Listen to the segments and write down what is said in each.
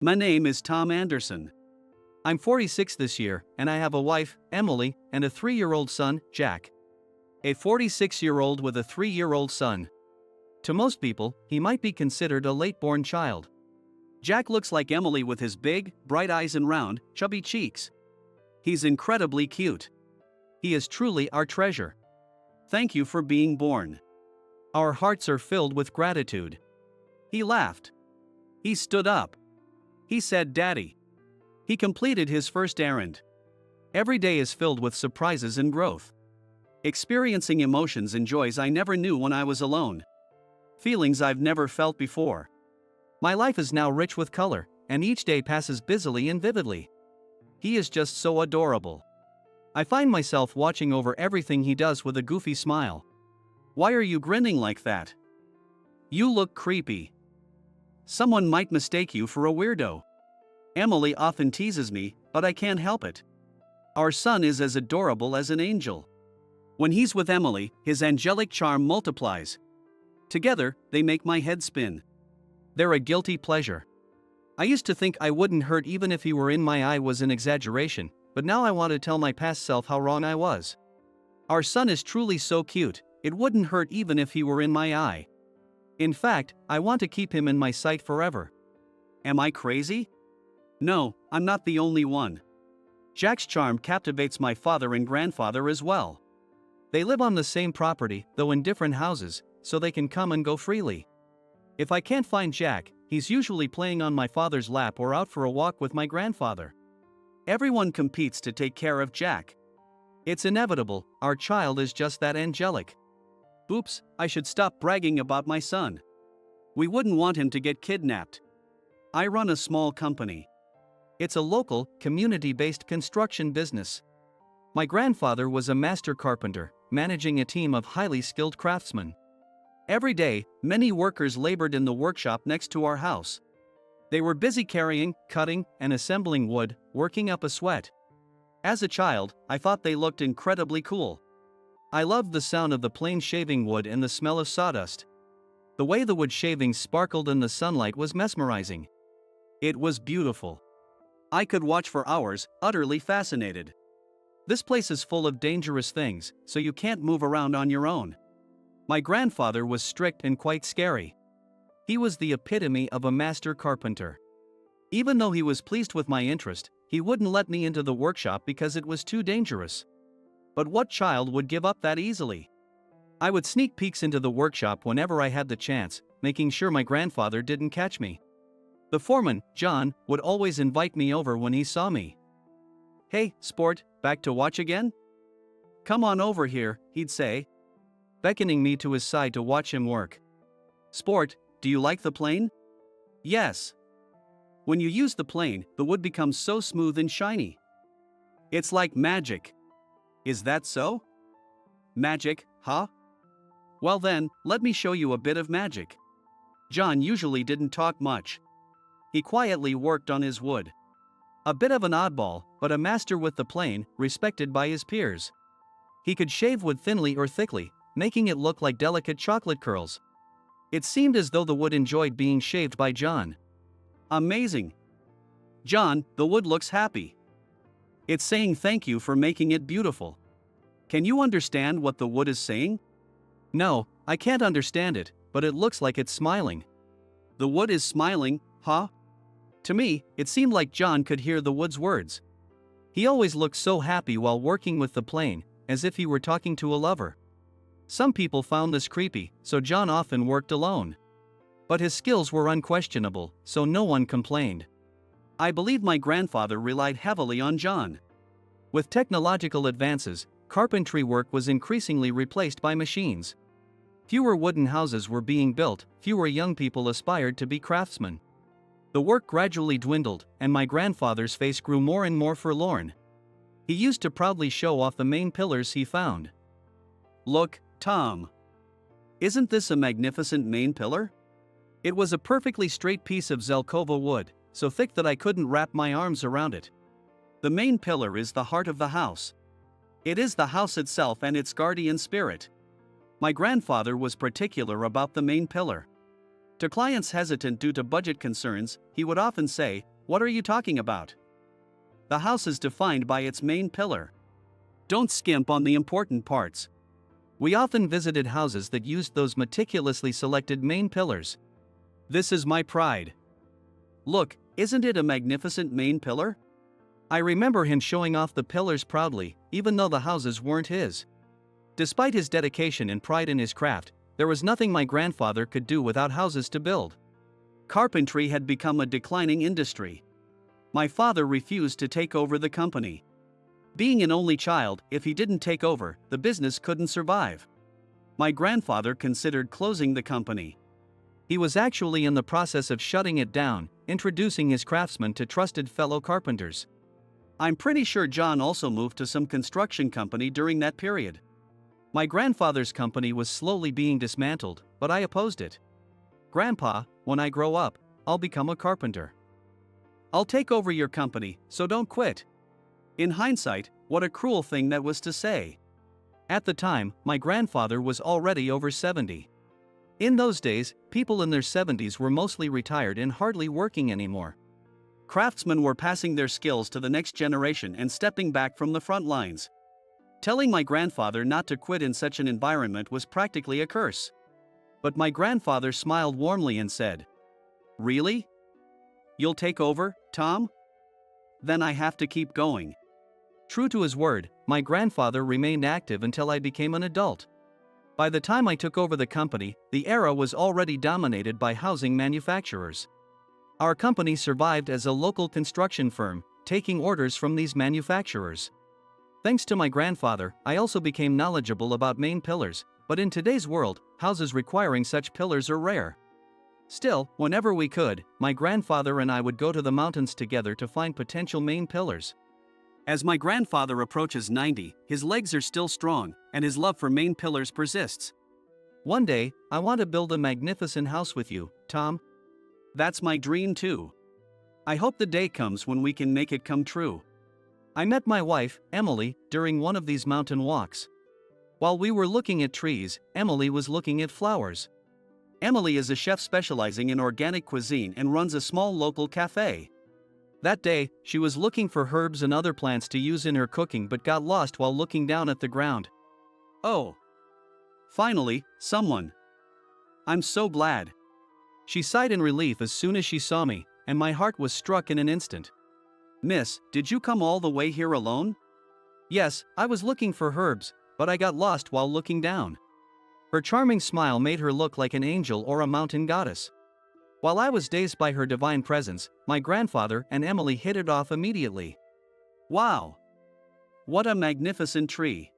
My name is Tom Anderson. I'm 46 this year, and I have a wife, Emily, and a 3-year-old son, Jack. A 46-year-old with a 3-year-old son. To most people, he might be considered a late-born child. Jack looks like Emily with his big, bright eyes and round, chubby cheeks. He's incredibly cute. He is truly our treasure. Thank you for being born. Our hearts are filled with gratitude. He laughed. He stood up. He said, "Daddy." He completed his first errand. Every day is filled with surprises and growth. Experiencing emotions and joys I never knew when I was alone. Feelings I've never felt before. My life is now rich with color, and each day passes busily and vividly. He is just so adorable. I find myself watching over everything he does with a goofy smile. Why are you grinning like that? You look creepy. Someone might mistake you for a weirdo. Emily often teases me, but I can't help it. Our son is as adorable as an angel. When he's with Emily, his angelic charm multiplies. Together, they make my head spin. They're a guilty pleasure. I used to think I wouldn't hurt even if he were in my eye was an exaggeration, but now I want to tell my past self how wrong I was. Our son is truly so cute, it wouldn't hurt even if he were in my eye. In fact, I want to keep him in my sight forever. Am I crazy? No, I'm not the only one. Jack's charm captivates my father and grandfather as well. They live on the same property, though in different houses, so they can come and go freely. If I can't find Jack, he's usually playing on my father's lap or out for a walk with my grandfather. Everyone competes to take care of Jack. It's inevitable, our child is just that angelic. Oops, I should stop bragging about my son. We wouldn't want him to get kidnapped. I run a small company. It's a local, community-based construction business. My grandfather was a master carpenter, managing a team of highly skilled craftsmen. Every day, many workers labored in the workshop next to our house. They were busy carrying, cutting, and assembling wood, working up a sweat. As a child, I thought they looked incredibly cool. I loved the sound of the plane shaving wood and the smell of sawdust. The way the wood shavings sparkled in the sunlight was mesmerizing. It was beautiful. I could watch for hours, utterly fascinated. This place is full of dangerous things, so you can't move around on your own. My grandfather was strict and quite scary. He was the epitome of a master carpenter. Even though he was pleased with my interest, he wouldn't let me into the workshop because it was too dangerous. But what child would give up that easily? I would sneak peeks into the workshop whenever I had the chance, making sure my grandfather didn't catch me. The foreman, John, would always invite me over when he saw me. "Hey, sport, back to watch again? Come on over here," he'd say, beckoning me to his side to watch him work. "Sport, do you like the plane?" "Yes." When you use the plane, the wood becomes so smooth and shiny. It's like magic. Is that so? Magic, huh? Well then, let me show you a bit of magic. John usually didn't talk much. He quietly worked on his wood. A bit of an oddball, but a master with the plane, respected by his peers. He could shave wood thinly or thickly, making it look like delicate chocolate curls. It seemed as though the wood enjoyed being shaved by John. Amazing. "John, the wood looks happy. It's saying thank you for making it beautiful." Can you understand what the wood is saying? No, I can't understand it, but it looks like it's smiling. The wood is smiling, huh? To me, it seemed like John could hear the wood's words. He always looked so happy while working with the plane, as if he were talking to a lover. Some people found this creepy, so John often worked alone. But his skills were unquestionable, so no one complained. I believe my grandfather relied heavily on John. With technological advances, carpentry work was increasingly replaced by machines. Fewer wooden houses were being built, fewer young people aspired to be craftsmen. The work gradually dwindled, and my grandfather's face grew more and more forlorn. He used to proudly show off the main pillars he found. "Look, Tom. Isn't this a magnificent main pillar?" It was a perfectly straight piece of Zelkova wood, so thick that I couldn't wrap my arms around it. The main pillar is the heart of the house. It is the house itself and its guardian spirit. My grandfather was particular about the main pillar. To clients hesitant due to budget concerns, he would often say, "What are you talking about? The house is defined by its main pillar. Don't skimp on the important parts." We often visited houses that used those meticulously selected main pillars. This is my pride. Look, isn't it a magnificent main pillar? I remember him showing off the pillars proudly, even though the houses weren't his. Despite his dedication and pride in his craft, there was nothing my grandfather could do without houses to build. Carpentry had become a declining industry. My father refused to take over the company. Being an only child, if he didn't take over, the business couldn't survive. My grandfather considered closing the company. He was actually in the process of shutting it down, introducing his craftsmen to trusted fellow carpenters. I'm pretty sure John also moved to some construction company during that period. My grandfather's company was slowly being dismantled, but I opposed it. "Grandpa, when I grow up, I'll become a carpenter. I'll take over your company, so don't quit." In hindsight, what a cruel thing that was to say. At the time, my grandfather was already over 70. In those days, people in their 70s were mostly retired and hardly working anymore. Craftsmen were passing their skills to the next generation and stepping back from the front lines. Telling my grandfather not to quit in such an environment was practically a curse. But my grandfather smiled warmly and said, "Really? You'll take over, Tom? Then I have to keep going." True to his word, my grandfather remained active until I became an adult. By the time I took over the company, the era was already dominated by housing manufacturers. Our company survived as a local construction firm, taking orders from these manufacturers. Thanks to my grandfather, I also became knowledgeable about main pillars, but in today's world, houses requiring such pillars are rare. Still, whenever we could, my grandfather and I would go to the mountains together to find potential main pillars. As my grandfather approaches 90, his legs are still strong, and his love for main pillars persists. "One day, I want to build a magnificent house with you, Tom. That's my dream too. I hope the day comes when we can make it come true." I met my wife, Emily, during one of these mountain walks. While we were looking at trees, Emily was looking at flowers. Emily is a chef specializing in organic cuisine and runs a small local cafe. That day, she was looking for herbs and other plants to use in her cooking but got lost while looking down at the ground. "Oh. Finally, someone. I'm so glad." She sighed in relief as soon as she saw me, and my heart was struck in an instant. "Miss, did you come all the way here alone?" "Yes, I was looking for herbs, but I got lost while looking down." Her charming smile made her look like an angel or a mountain goddess. While I was dazed by her divine presence, my grandfather and Emily hit it off immediately. "Wow! What a magnificent tree!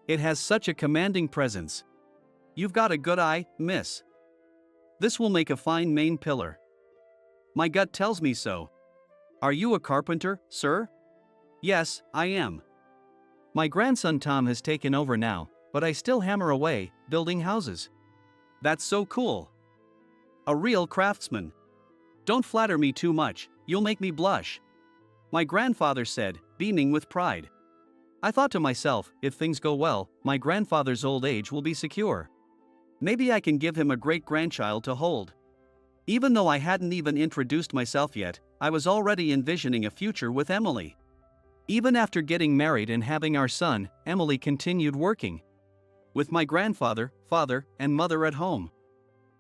It has such a commanding presence. You've got a good eye, miss. This will make a fine main pillar. My gut tells me so. Are you a carpenter, sir?" "Yes, I am. My grandson Tom has taken over now, but I still hammer away, building houses." "That's so cool. A real craftsman. Don't flatter me too much, you'll make me blush," my grandfather said, beaming with pride. I thought to myself, if things go well, my grandfather's old age will be secure. Maybe I can give him a great-grandchild to hold. Even though I hadn't even introduced myself yet, I was already envisioning a future with Emily. Even after getting married and having our son, Emily continued working with my grandfather, father, and mother at home.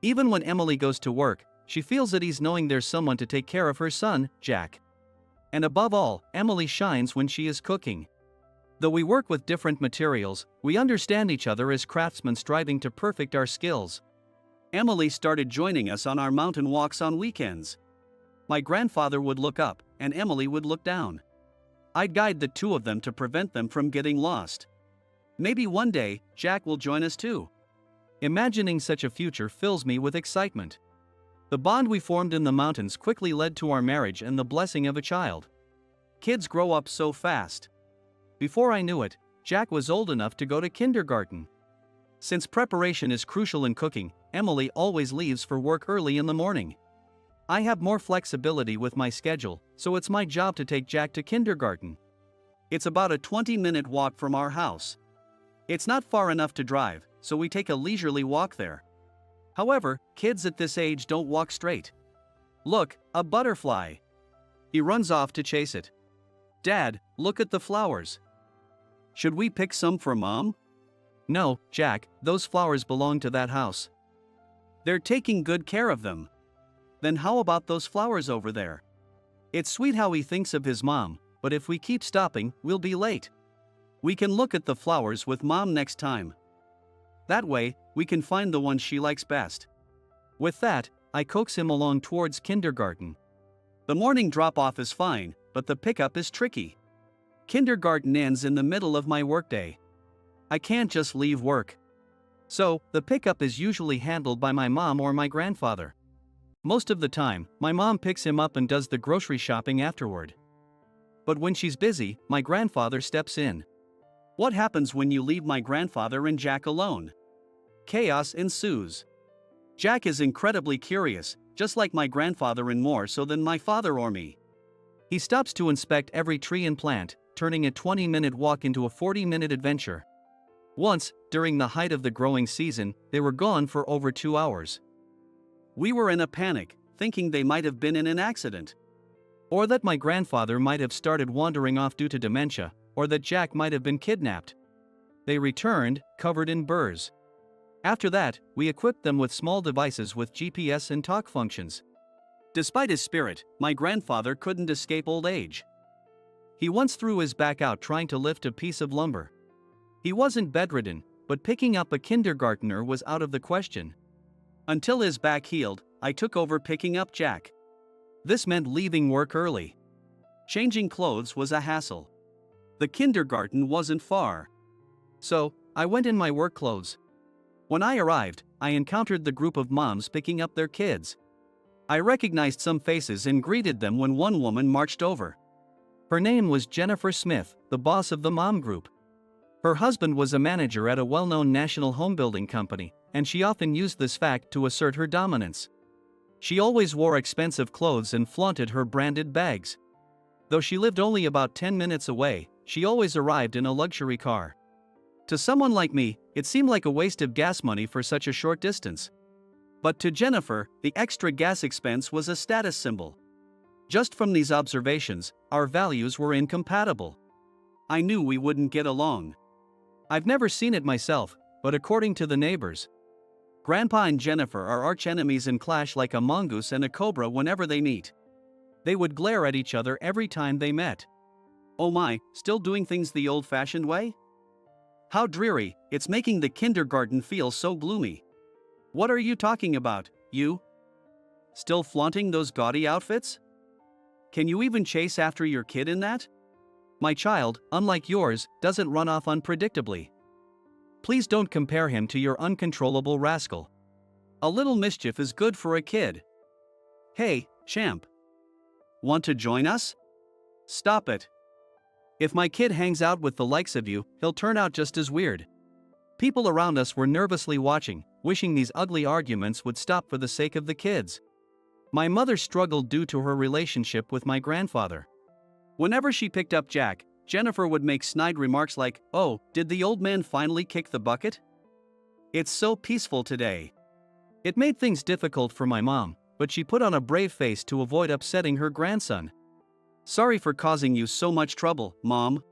Even when Emily goes to work, she feels at ease knowing there's someone to take care of her son, Jack. And above all, Emily shines when she is cooking. Though we work with different materials, we understand each other as craftsmen striving to perfect our skills. Emily started joining us on our mountain walks on weekends. My grandfather would look up, and Emily would look down. I'd guide the two of them to prevent them from getting lost. Maybe one day, Jack will join us too. Imagining such a future fills me with excitement. The bond we formed in the mountains quickly led to our marriage and the blessing of a child. Kids grow up so fast. Before I knew it, Jack was old enough to go to kindergarten. Since preparation is crucial in cooking, Emily always leaves for work early in the morning. I have more flexibility with my schedule, so it's my job to take Jack to kindergarten. It's about a 20-minute walk from our house. It's not far enough to drive, so we take a leisurely walk there. However, kids at this age don't walk straight. Look, a butterfly. He runs off to chase it. Dad, look at the flowers. Should we pick some for Mom? No, Jack, those flowers belong to that house. They're taking good care of them. Then how about those flowers over there? It's sweet how he thinks of his mom, but if we keep stopping, we'll be late. We can look at the flowers with Mom next time. That way, we can find the one she likes best. With that, I coax him along towards kindergarten. The morning drop-off is fine, but the pickup is tricky. Kindergarten ends in the middle of my workday. I can't just leave work. So, the pickup is usually handled by my mom or my grandfather. Most of the time, my mom picks him up and does the grocery shopping afterward. But when she's busy, my grandfather steps in. What happens when you leave my grandfather and Jack alone? Chaos ensues. Jack is incredibly curious, just like my grandfather and more so than my father or me. He stops to inspect every tree and plant, turning a 20-minute walk into a 40-minute adventure. Once, during the height of the growing season, they were gone for over 2 hours. We were in a panic, thinking they might have been in an accident. Or that my grandfather might have started wandering off due to dementia, or that Jack might have been kidnapped. They returned, covered in burrs. After that, we equipped them with small devices with GPS and talk functions. Despite his spirit, my grandfather couldn't escape old age. He once threw his back out trying to lift a piece of lumber. He wasn't bedridden, but picking up a kindergartner was out of the question. Until his back healed, I took over picking up Jack. This meant leaving work early. Changing clothes was a hassle. The kindergarten wasn't far. So, I went in my work clothes. When I arrived, I encountered the group of moms picking up their kids. I recognized some faces and greeted them when one woman marched over. Her name was Jennifer Smith, the boss of the mom group. Her husband was a manager at a well-known national home-building company, and she often used this fact to assert her dominance. She always wore expensive clothes and flaunted her branded bags. Though she lived only about 10 minutes away, she always arrived in a luxury car. To someone like me, it seemed like a waste of gas money for such a short distance. But to Jennifer, the extra gas expense was a status symbol. Just from these observations, our values were incompatible. I knew we wouldn't get along. I've never seen it myself, but according to the neighbors, Grandpa and Jennifer are arch-enemies and clash like a mongoose and a cobra whenever they meet. They would glare at each other every time they met. Oh my, still doing things the old-fashioned way? How dreary, it's making the kindergarten feel so gloomy. What are you talking about, you? Still flaunting those gaudy outfits? Can you even chase after your kid in that? My child, unlike yours, doesn't run off unpredictably. Please don't compare him to your uncontrollable rascal. A little mischief is good for a kid. Hey, champ. Want to join us? Stop it. If my kid hangs out with the likes of you, he'll turn out just as weird. People around us were nervously watching, wishing these ugly arguments would stop for the sake of the kids. My mother struggled due to her relationship with my grandfather. Whenever she picked up Jack, Jennifer would make snide remarks like, "Oh, did the old man finally kick the bucket? It's so peaceful today." It made things difficult for my mom, but she put on a brave face to avoid upsetting her grandson. "Sorry for causing you so much trouble, Mom."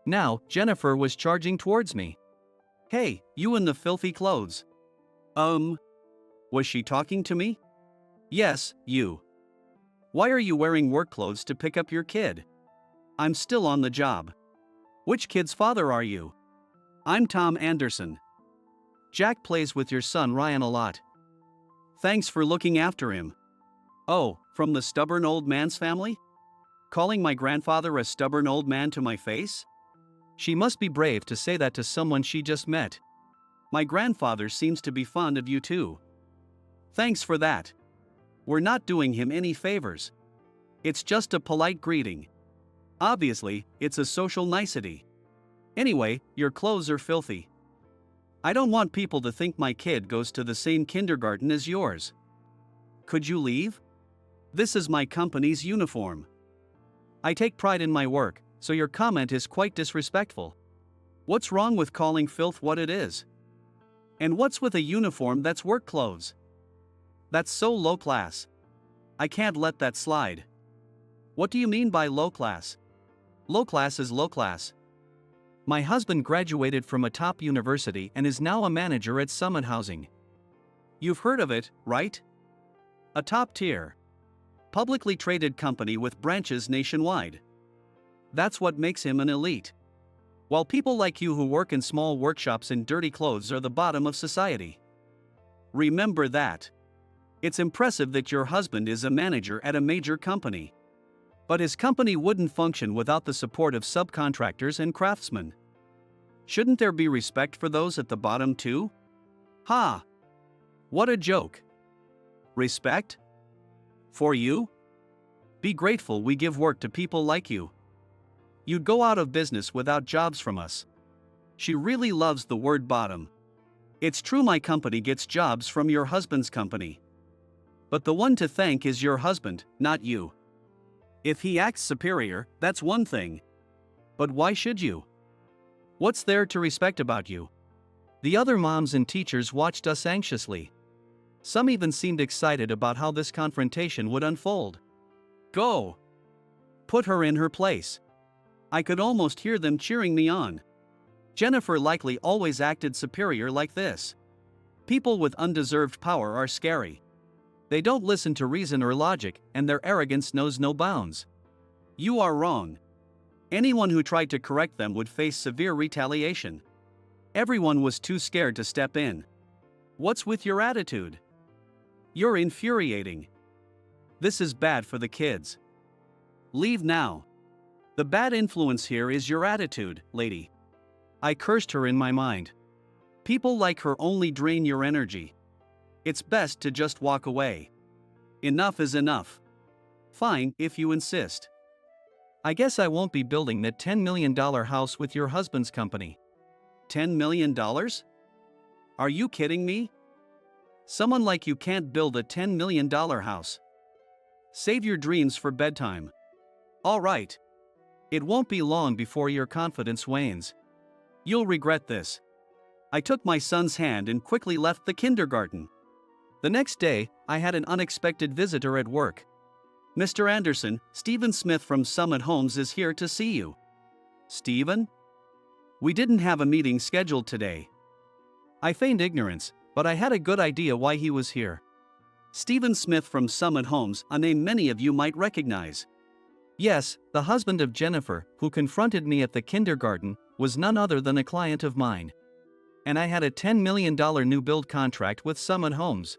Now, Jennifer was charging towards me. "Hey, you in the filthy clothes." Was she talking to me? "Yes, you. Why are you wearing work clothes to pick up your kid?" "I'm still on the job." "Which kid's father are you?" "I'm Tom Anderson." "Jack plays with your son Ryan a lot." "Thanks for looking after him." "Oh, from the stubborn old man's family? Calling my grandfather a stubborn old man to my face?" She must be brave to say that to someone she just met. "My grandfather seems to be fond of you too." "Thanks for that. We're not doing him any favors. It's just a polite greeting. Obviously, it's a social nicety. Anyway, your clothes are filthy. I don't want people to think my kid goes to the same kindergarten as yours. Could you leave? This is my company's uniform. I take pride in my work, so your comment is quite disrespectful. What's wrong with calling filth what it is?" And what's with a uniform that's work clothes? That's so low class. I can't let that slide. What do you mean by low class? Low class is low class. My husband graduated from a top university and is now a manager at Summit Housing. You've heard of it, right? A top-tier, publicly traded company with branches nationwide. That's what makes him an elite. While people like you who work in small workshops in dirty clothes are the bottom of society. Remember that. It's impressive that your husband is a manager at a major company. But his company wouldn't function without the support of subcontractors and craftsmen. Shouldn't there be respect for those at the bottom too? Ha! What a joke. Respect? For you? Be grateful we give work to people like you. You'd go out of business without jobs from us. She really loves the word bottom. It's true my company gets jobs from your husband's company. But the one to thank is your husband, not you. If he acts superior, that's one thing. But why should you? What's there to respect about you? The other moms and teachers watched us anxiously. Some even seemed excited about how this confrontation would unfold. Go! Put her in her place. I could almost hear them cheering me on. Jennifer likely always acted superior like this. People with undeserved power are scary. They don't listen to reason or logic, and their arrogance knows no bounds. You are wrong. Anyone who tried to correct them would face severe retaliation. Everyone was too scared to step in. What's with your attitude? You're infuriating. This is bad for the kids. Leave now. The bad influence here is your attitude, lady. I cursed her in my mind. People like her only drain your energy. It's best to just walk away. Enough is enough. Fine, if you insist. I guess I won't be building that $10 million house with your husband's company. $10 million? Are you kidding me? Someone like you can't build a $10 million house. Save your dreams for bedtime. All right. It won't be long before your confidence wanes. You'll regret this. I took my son's hand and quickly left the kindergarten. The next day, I had an unexpected visitor at work. Mr. Anderson, Stephen Smith from Summit Homes is here to see you. Stephen? We didn't have a meeting scheduled today. I feigned ignorance, but I had a good idea why he was here. Stephen Smith from Summit Homes, a name many of you might recognize. Yes, the husband of Jennifer, who confronted me at the kindergarten, was none other than a client of mine. And I had a $10 million new build contract with Summit Homes.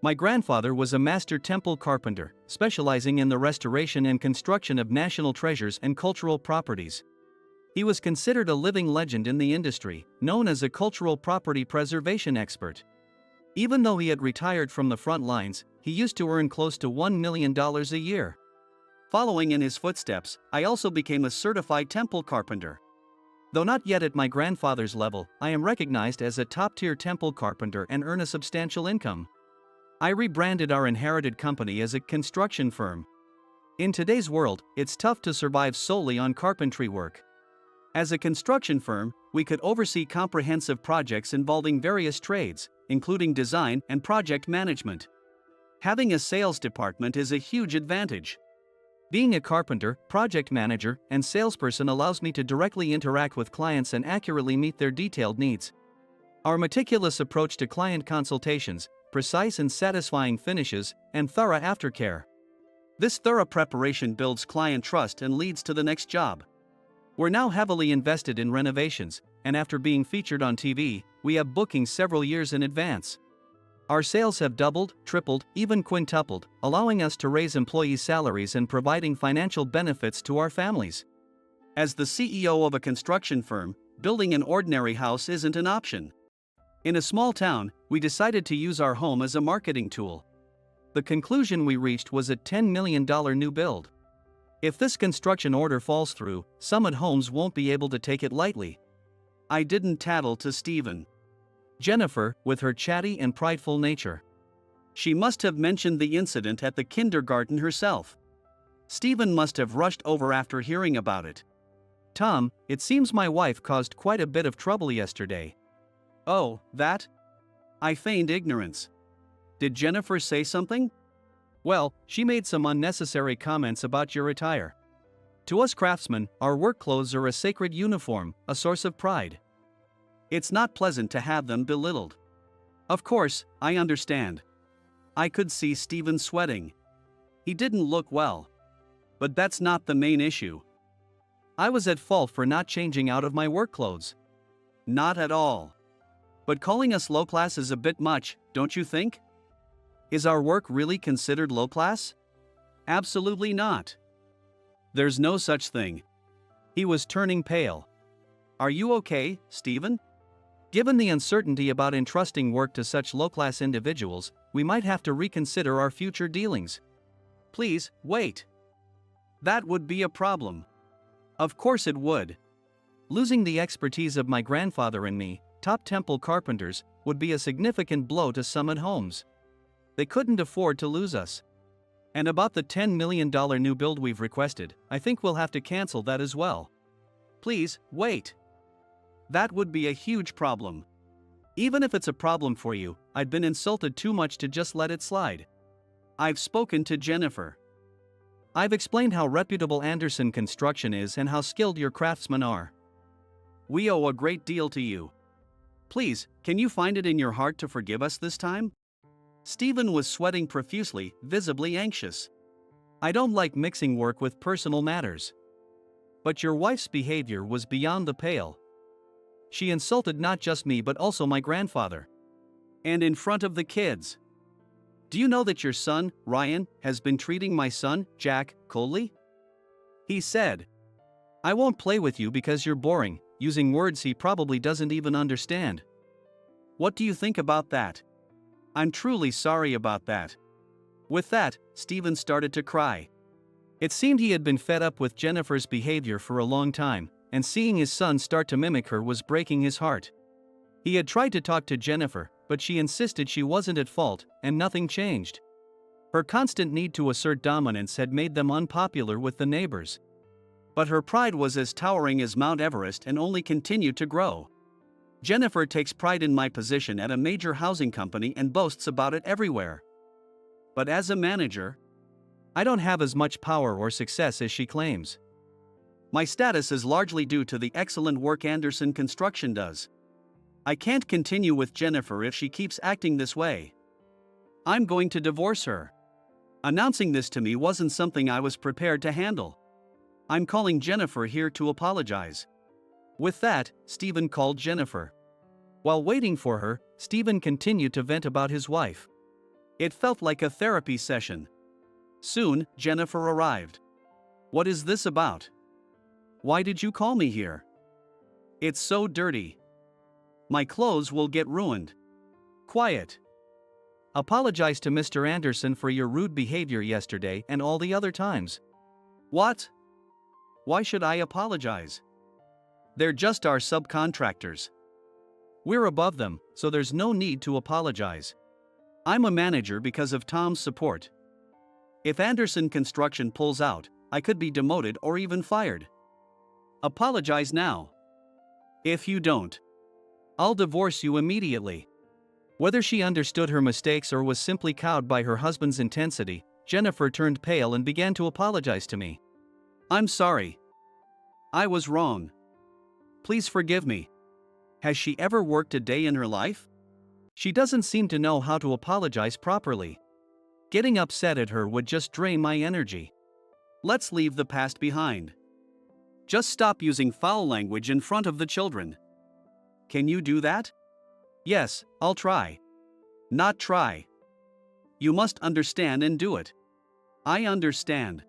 My grandfather was a master temple carpenter, specializing in the restoration and construction of national treasures and cultural properties. He was considered a living legend in the industry, known as a cultural property preservation expert. Even though he had retired from the front lines, he used to earn close to $1 million a year. Following in his footsteps, I also became a certified temple carpenter. Though not yet at my grandfather's level, I am recognized as a top-tier temple carpenter and earn a substantial income. I rebranded our inherited company as a construction firm. In today's world, it's tough to survive solely on carpentry work. As a construction firm, we could oversee comprehensive projects involving various trades, including design and project management. Having a sales department is a huge advantage. Being a carpenter, project manager, and salesperson allows me to directly interact with clients and accurately meet their detailed needs. Our meticulous approach to client consultations, precise and satisfying finishes, and thorough aftercare. This thorough preparation builds client trust and leads to the next job. We're now heavily invested in renovations, and after being featured on TV, we have bookings several years in advance. Our sales have doubled, tripled, even quintupled, allowing us to raise employee salaries and providing financial benefits to our families. As the CEO of a construction firm, building an ordinary house isn't an option. In a small town, we decided to use our home as a marketing tool. The conclusion we reached was a $10 million new build. If this construction order falls through, Summit Homes won't be able to take it lightly. I didn't tattle to Stephen. Jennifer, with her chatty and prideful nature. She must have mentioned the incident at the kindergarten herself. Stephen must have rushed over after hearing about it. Tom, it seems my wife caused quite a bit of trouble yesterday. Oh, that? I feigned ignorance. Did Jennifer say something? Well, she made some unnecessary comments about your attire. To us craftsmen, our work clothes are a sacred uniform, a source of pride. It's not pleasant to have them belittled. Of course, I understand. I could see Stephen sweating. He didn't look well. But that's not the main issue. I was at fault for not changing out of my work clothes. Not at all. But calling us low class is a bit much, don't you think? Is our work really considered low class? Absolutely not. There's no such thing. He was turning pale. Are you okay, Stephen? Given the uncertainty about entrusting work to such low-class individuals, we might have to reconsider our future dealings. Please, wait. That would be a problem. Of course it would. Losing the expertise of my grandfather and me, top temple carpenters, would be a significant blow to Summit Homes. They couldn't afford to lose us. And about the $10 million new build we've requested, I think we'll have to cancel that as well. Please, wait. That would be a huge problem. Even if it's a problem for you, I'd been insulted too much to just let it slide. I've spoken to Jennifer. I've explained how reputable Anderson Construction is and how skilled your craftsmen are. We owe a great deal to you. Please, can you find it in your heart to forgive us this time? Stephen was sweating profusely, visibly anxious. I don't like mixing work with personal matters. But your wife's behavior was beyond the pale. She insulted not just me but also my grandfather. And in front of the kids. Do you know that your son, Ryan, has been treating my son, Jack, coldly? He said, I won't play with you because you're boring, using words he probably doesn't even understand. What do you think about that? I'm truly sorry about that. With that, Stephen started to cry. It seemed he had been fed up with Jennifer's behavior for a long time, and seeing his son start to mimic her was breaking his heart. He had tried to talk to Jennifer, but she insisted she wasn't at fault, and nothing changed. Her constant need to assert dominance had made them unpopular with the neighbors. But her pride was as towering as Mount Everest and only continued to grow. Jennifer takes pride in my position at a major housing company and boasts about it everywhere. But as a manager, I don't have as much power or success as she claims. My status is largely due to the excellent work Anderson Construction does. I can't continue with Jennifer if she keeps acting this way. I'm going to divorce her. Announcing this to me wasn't something I was prepared to handle. I'm calling Jennifer here to apologize. With that, Stephen called Jennifer. While waiting for her, Stephen continued to vent about his wife. It felt like a therapy session. Soon, Jennifer arrived. What is this about? Why did you call me here? It's so dirty. My clothes will get ruined. Quiet. Apologize to Mr. Anderson for your rude behavior yesterday and all the other times. What? Why should I apologize? They're just our subcontractors. We're above them, so there's no need to apologize. I'm a manager because of Tom's support. If Anderson Construction pulls out, I could be demoted or even fired. Apologize now. If you don't, I'll divorce you immediately. Whether she understood her mistakes or was simply cowed by her husband's intensity, Jennifer turned pale and began to apologize to me. I'm sorry. I was wrong. Please forgive me. Has she ever worked a day in her life? She doesn't seem to know how to apologize properly. Getting upset at her would just drain my energy. Let's leave the past behind. Just stop using foul language in front of the children. Can you do that? Yes, I'll try. Not try. You must understand and do it. I understand.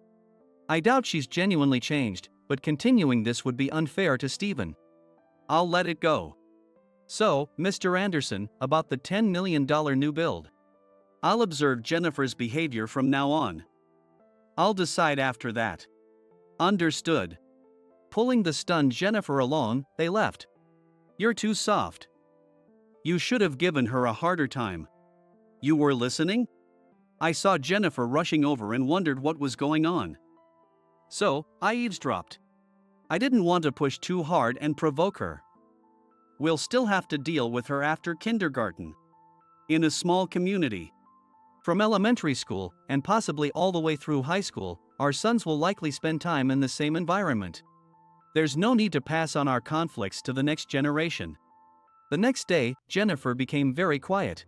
I doubt she's genuinely changed, but continuing this would be unfair to Stephen. I'll let it go. So, Mr. Anderson, about the $10 million new build. I'll observe Jennifer's behavior from now on. I'll decide after that. Understood. Pulling the stunned Jennifer along, they left. You're too soft. You should have given her a harder time. You were listening? I saw Jennifer rushing over and wondered what was going on. So, I eavesdropped. I didn't want to push too hard and provoke her. We'll still have to deal with her after kindergarten. In a small community. From elementary school, and possibly all the way through high school, our sons will likely spend time in the same environment. There's no need to pass on our conflicts to the next generation. The next day, Jennifer became very quiet.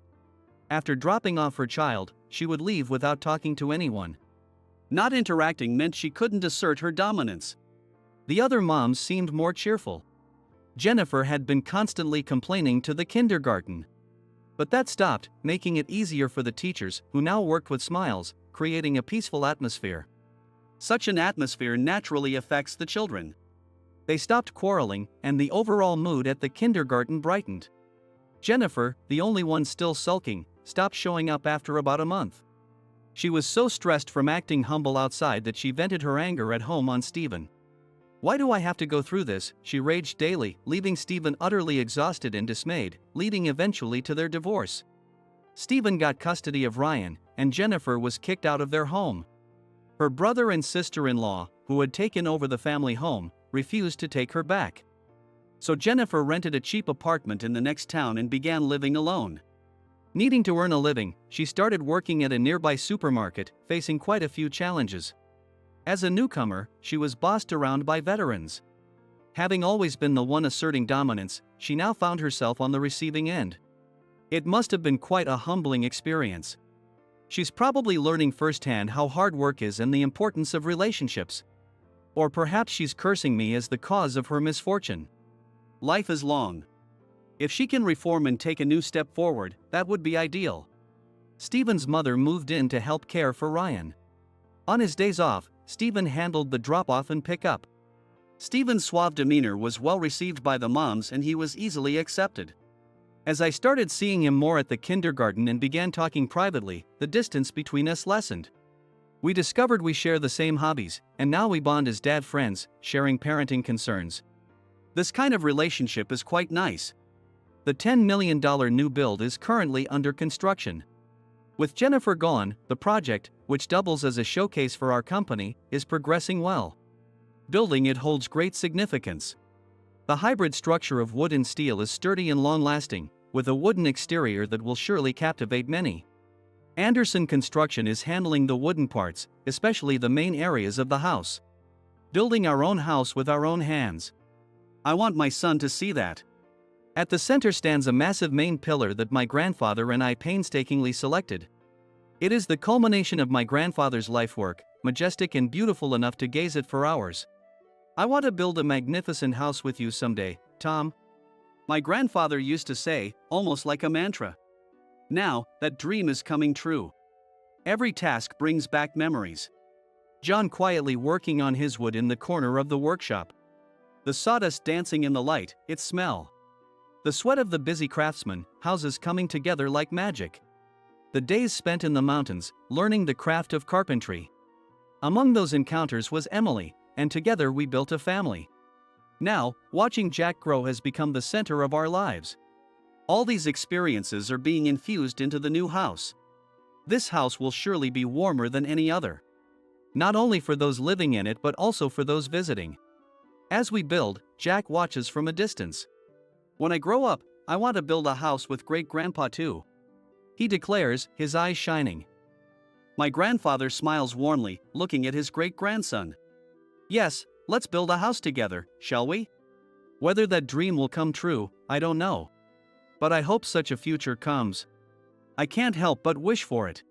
After dropping off her child, she would leave without talking to anyone. Not interacting meant she couldn't assert her dominance. The other moms seemed more cheerful. Jennifer had been constantly complaining to the kindergarten. But that stopped, making it easier for the teachers, who now worked with smiles, creating a peaceful atmosphere. Such an atmosphere naturally affects the children. They stopped quarreling, and the overall mood at the kindergarten brightened. Jennifer, the only one still sulking, stopped showing up after about a month. She was so stressed from acting humble outside that she vented her anger at home on Stephen. "Why do I have to go through this?" she raged daily, leaving Stephen utterly exhausted and dismayed, leading eventually to their divorce. Stephen got custody of Ryan, and Jennifer was kicked out of their home. Her brother and sister-in-law, who had taken over the family home, refused to take her back. So Jennifer rented a cheap apartment in the next town and began living alone. Needing to earn a living, she started working at a nearby supermarket, facing quite a few challenges. As a newcomer, she was bossed around by veterans. Having always been the one asserting dominance, she now found herself on the receiving end. It must have been quite a humbling experience. She's probably learning firsthand how hard work is and the importance of relationships. Or perhaps she's cursing me as the cause of her misfortune. Life is long. If she can reform and take a new step forward, that would be ideal. Stephen's mother moved in to help care for Ryan. On his days off, Stephen handled the drop-off and pick-up. Stephen's suave demeanor was well received by the moms and he was easily accepted. As I started seeing him more at the kindergarten and began talking privately, the distance between us lessened. We discovered we share the same hobbies, and now we bond as dad friends, sharing parenting concerns. This kind of relationship is quite nice. The $10 million new build is currently under construction. With Jennifer gone, the project, which doubles as a showcase for our company, is progressing well. Building it holds great significance. The hybrid structure of wood and steel is sturdy and long-lasting, with a wooden exterior that will surely captivate many. Anderson Construction is handling the wooden parts, especially the main areas of the house. Building our own house with our own hands. I want my son to see that. At the center stands a massive main pillar that my grandfather and I painstakingly selected. It is the culmination of my grandfather's life work, majestic and beautiful enough to gaze at for hours. "I want to build a magnificent house with you someday, Tom," my grandfather used to say, almost like a mantra. Now, that dream is coming true. Every task brings back memories. John quietly working on his wood in the corner of the workshop. The sawdust dancing in the light, its smell. The sweat of the busy craftsman, houses coming together like magic. The days spent in the mountains, learning the craft of carpentry. Among those encounters was Emily, and together we built a family. Now, watching Jack grow has become the center of our lives. All these experiences are being infused into the new house. This house will surely be warmer than any other. Not only for those living in it but also for those visiting. As we build, Jack watches from a distance. "When I grow up, I want to build a house with great-grandpa too," he declares, his eyes shining. My grandfather smiles warmly, looking at his great-grandson. "Yes, let's build a house together, shall we?" Whether that dream will come true, I don't know. But I hope such a future comes. I can't help but wish for it.